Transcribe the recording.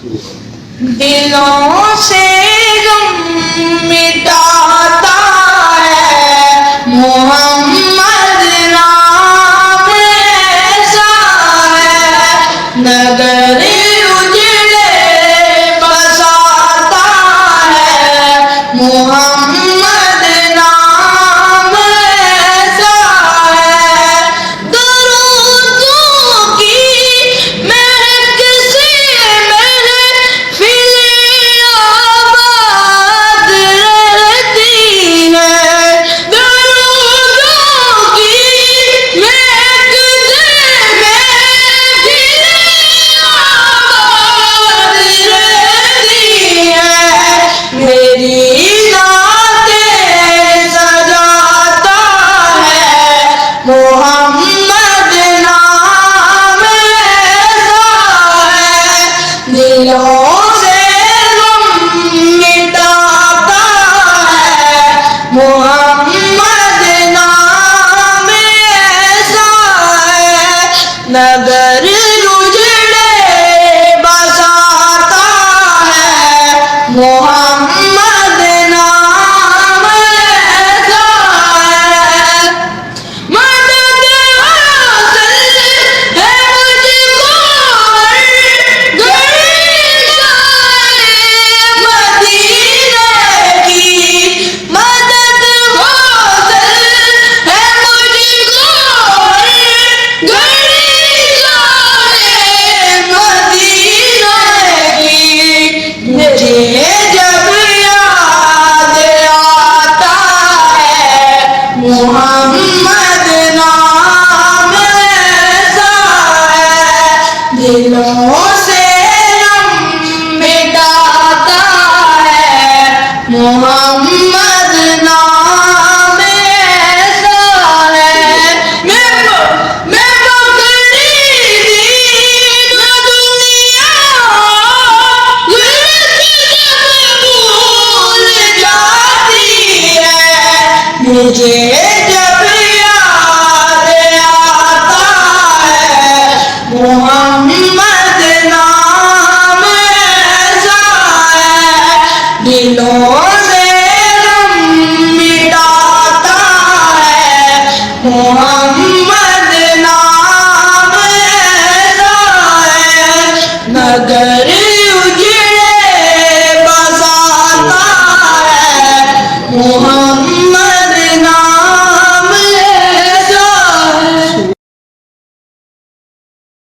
دلوں سے غم مٹاتا ہے محمد نام ایسا ہے، نگر اجڑے بساتا ہے محمد نام ایسا ہے، درودوں کی مہک سے محمد نام ایسا ہے، دلوں سے غم مٹاتا ہے محمد نام ایسا ہے، نگر اجڑے بساتا ہے محمد نام ایسا ہے، مدد حاصل ہے مجھ کو ہر گھڑی جائے مدینہ کی، مدد حاصل ہے مجھ کو ہر گھڑی جائے مدینہ کی، مجھے جب یاد آتا ہے محمد نام ایسا ہے، دلوں سے غم مٹاتا ہے محمد نام ایسا ہے، میں بکری دین دنیا جب بھول جاتی ہے، مجھے